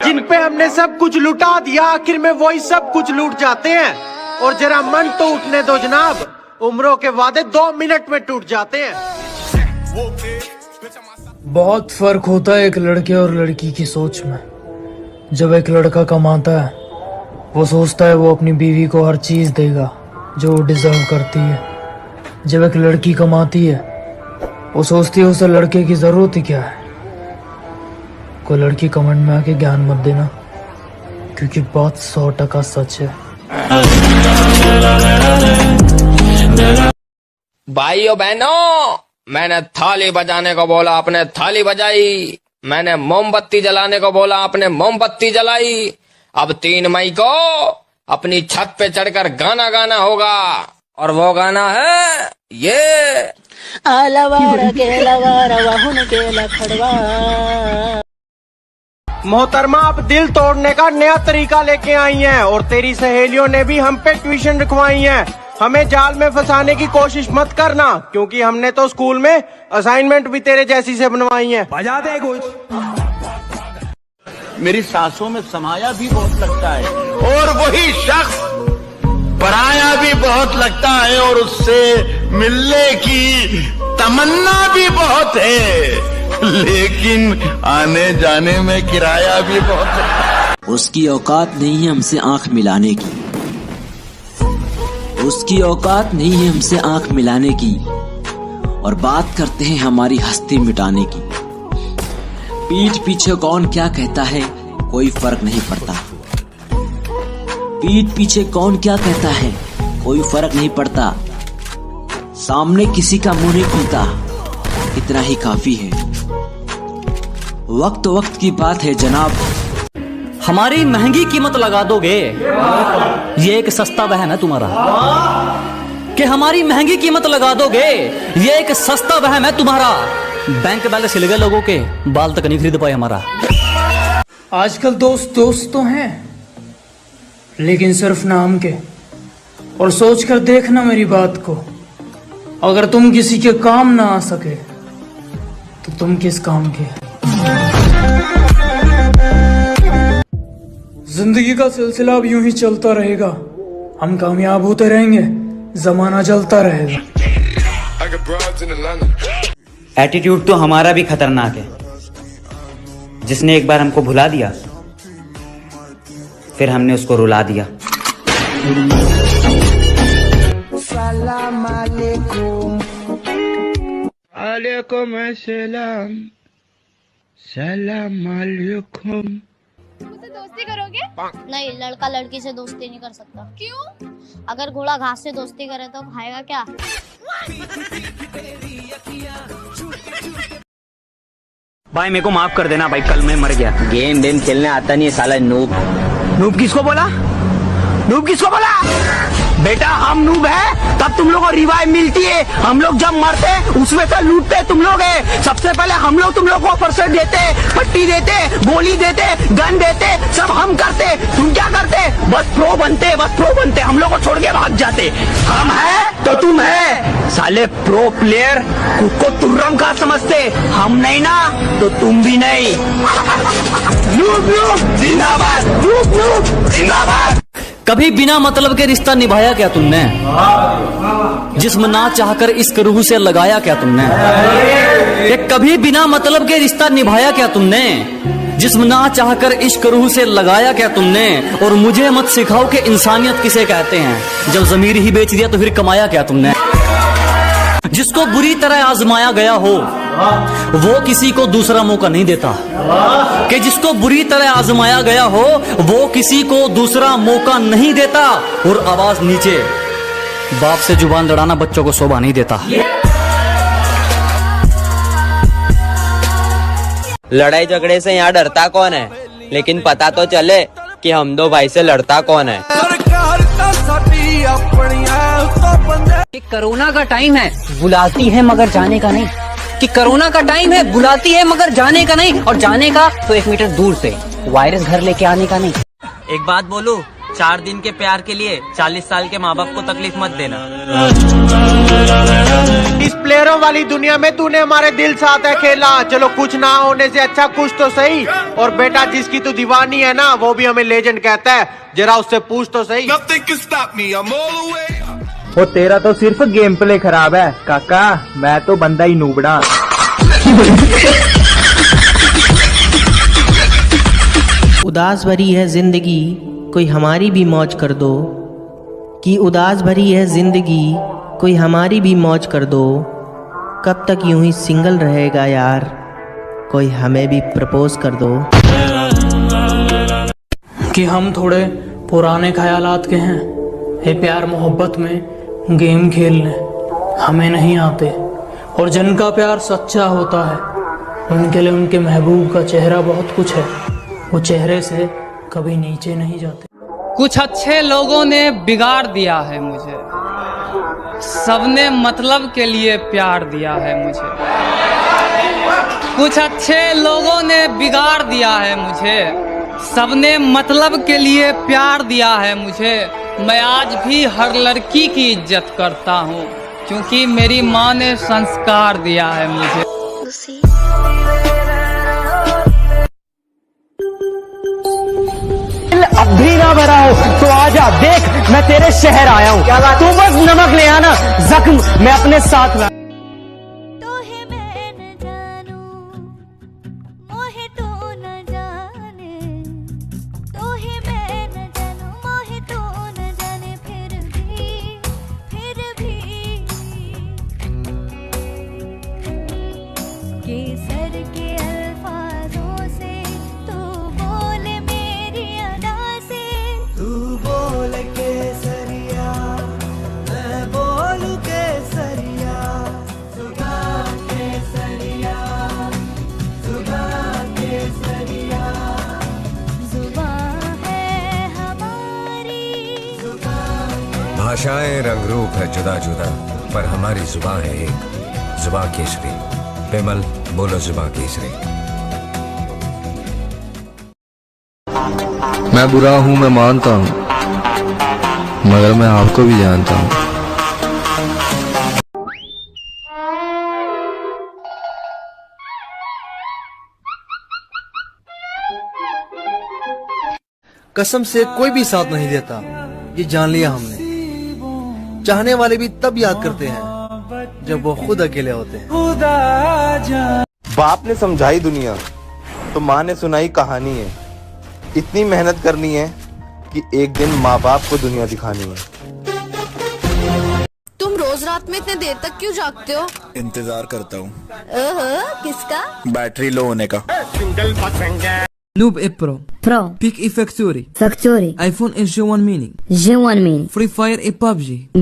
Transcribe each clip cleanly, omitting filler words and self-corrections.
जिन पे हमने सब कुछ लुटा दिया, आखिर में वही सब कुछ लूट जाते हैं। और जरा मन तो उठने दो जनाब, उम्रों के वादे 2 मिनट में टूट जाते हैं। बहुत फर्क होता है एक लड़के और लड़की की सोच में। जब एक लड़का कमाता है, वो सोचता है वो अपनी बीवी को हर चीज देगा जो वो डिजर्व करती है। जब एक लड़की कमाती है, वो सोचती है उसे लड़के की जरूरत ही क्या है। कोई लड़की कमेंट में आके ज्ञान मत देना, क्योंकि बात 100% सच है। भाइयों बहनों, मैंने थाली बजाने को बोला, आपने थाली बजाई। मैंने मोमबत्ती जलाने को बोला, आपने मोमबत्ती जलाई। अब 3 मई को अपनी छत पे चढ़कर गाना गाना होगा, और वो गाना है ये। मोहतरमा आप दिल तोड़ने का नया तरीका लेके आई हैं, और तेरी सहेलियों ने भी हम पे ट्यूशन रखवाई है। हमें जाल में फंसाने की कोशिश मत करना, क्योंकि हमने तो स्कूल में असाइनमेंट भी तेरे जैसी से बनवाई है। बजा दे कुछ। मेरी सांसों में समाया भी बहुत लगता है, और वही शख्स पराया भी बहुत लगता है, और उससे मिलने की तमन्ना भी बहुत है, लेकिन आने जाने में किराया भी बहुत है। उसकी औकात नहीं है हमसे आंख मिलाने की, उसकी औकात नहीं है हमसे आंख मिलाने की, और बात करते हैं हमारी हस्ती मिटाने की। पीठ पीछे कौन क्या कहता है कोई फर्क नहीं पड़ता, पीठ पीछे कौन क्या कहता है कोई फर्क नहीं पड़ता। सामने किसी का मुंह नहीं खुलता, इतना ही काफी है। वक्त वक्त की बात है जनाब। हमारी महंगी कीमत लगा दोगे, ये एक सस्ता बहन है तुम्हारा। कि हमारी महंगी कीमत लगा दोगे, ये एक सस्ता वहम है तुम्हारा। बैंक बैलेंस हिल गए लोगों के, बाल तक नहीं खरीद पाए हमारा। आजकल दोस्त तो हैं, लेकिन सिर्फ नाम के। और सोच कर देखना मेरी बात को, अगर तुम किसी के काम ना आ सके तो तुम किस काम के। जिंदगी का सिलसिला अब यूं ही चलता रहेगा, हम कामयाब होते रहेंगे, जमाना चलता रहेगा। एटीट्यूड तो हमारा भी खतरनाक है। जिसने एक बार हमको भुला दिया, फिर हमने उसको रुला दिया। सलाम अलैकुम। अलैकुम अस्सलाम। सलाम अलैकुम। मुझसे दोस्ती करोगे? नहीं, लड़का लड़की से दोस्ती नहीं कर सकता। क्यों? अगर घोड़ा घास से दोस्ती करे तो खाएगा क्या? भाई मेरे को माफ कर देना भाई, कल मैं मर गया। गेम वेम खेलने आता नहीं है साला नूब। नूब किसको बोला? नूब किसको बोला? बेटा हम नूब है तब तुम लोग को रिवाइव मिलती है। हम लोग जब मरते उसमें से लूटते तुम लोग है। सबसे पहले हम लोग तुम लोग को ऑफर देते, पट्टी देते, गोली देते, गन देते, सब हम करते। तुम क्या करते? बस प्रो बनते, बस प्रो बनते, हम लोग को छोड़ के भाग जाते। हम है तो तुम है साले प्रो प्लेयर, खुद को तुर्रम का समझते। हम नहीं ना तो तुम भी नहीं। नूब नूब जिंदाबाद, नूब नूब जिंदाबाद। कभी बिना मतलब के रिश्ता निभाया क्या तुमने? जिस्म ना चाहकर इश्क रूह से लगाया क्या तुमने? ये कभी बिना मतलब के रिश्ता निभाया क्या तुमने? जिस्म ना चाहकर इश्क रूह से लगाया क्या तुमने? और मुझे मत सिखाओ कि इंसानियत किसे कहते हैं, जब ज़मीर ही बेच दिया तो फिर कमाया क्या तुमने? जिसको बुरी तरह आजमाया गया हो वो किसी को दूसरा मौका नहीं देता। कि जिसको बुरी तरह आजमाया गया हो वो किसी को दूसरा मौका नहीं देता। और आवाज नीचे, बाप से जुबान लड़ाना बच्चों को शोभा नहीं देता। लड़ाई झगड़े से यहाँ डरता कौन है, लेकिन पता तो चले कि हम दो भाई से लड़ता कौन है। कि कोरोना का टाइम है, बुलाती है मगर जाने का नहीं। कि कोरोना का टाइम है, बुलाती है मगर जाने का नहीं, और जाने का तो 1 मीटर दूर से, वायरस घर लेके आने का नहीं। एक बात बोलूं, 4 दिन के प्यार के लिए 40 साल के माँ बाप को तकलीफ मत देना। इस प्लेयरों वाली दुनिया में तूने हमारे दिल साथ है खेला। चलो कुछ ना होने से अच्छा कुछ तो सही। और बेटा जिसकी तू दीवानी है ना वो भी हमें लेजेंड कहता है, जरा उससे पूछ तो सही। वो तेरा तो सिर्फ गेम प्ले खराब है काका, मैं तो बंदा ही नूबड़ा। उदास भरी है जिंदगी कोई हमारी भी मौज कर दो, कि उदास भरी है जिंदगी कोई हमारी भी मौज कर दो। कब तक यूं ही सिंगल रहेगा यार, कोई हमें भी प्रपोज कर दो। कि हम थोड़े पुराने ख्यालात के हैं, ये प्यार मोहब्बत में गेम खेलने हमें नहीं आते। और जिनका प्यार सच्चा होता है उनके लिए उनके महबूब का चेहरा बहुत कुछ है, वो चेहरे से कभी नीचे नहीं जाते। कुछ अच्छे लोगों ने बिगाड़ दिया है मुझे, सबने मतलब के लिए प्यार दिया है मुझे। कुछ अच्छे लोगों ने बिगाड़ दिया है मुझे, सबने मतलब के लिए प्यार दिया है मुझे। मैं आज भी हर लड़की की इज्जत करता हूँ, क्योंकि मेरी माँ ने संस्कार दिया है मुझे। अब भी ना भरा हो तो आजा, देख मैं तेरे शहर आया हूँ, तू बस नमक ले आना, जख्म मैं अपने साथ ला। भाषाएं रंग रूप है जुदा जुदा, पर हमारी जुबान है एक, जुबान केसरी। पेमल बोलो जुबान केसरी। मैं बुरा हूँ मैं मानता हूँ, मगर मैं आपको भी जानता हूँ। कसम से कोई भी साथ नहीं देता, ये जान लिया हमने। चाहने वाले भी तब याद करते हैं जब वो खुद अकेले होते हैं। बाप ने समझाई दुनिया तो माँ ने सुनाई कहानी है। इतनी मेहनत करनी है कि एक दिन माँ बाप को दुनिया दिखानी है। तुम रोज रात में इतने देर तक क्यों जागते हो? इंतजार करता हूँ। किसका? बैटरी लो होने का। Noob Pro. Pro. Peak e Factory. Factory. iPhone SG1 Mini. G1 Mini. Free Fire e PUBG.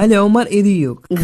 Ali Omar e Diyuk.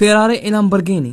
Ferrari e Lamborghini.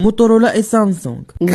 Motorola e Samsung.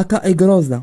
AK e Grozda.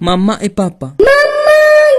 Mamma e Papa. Mamma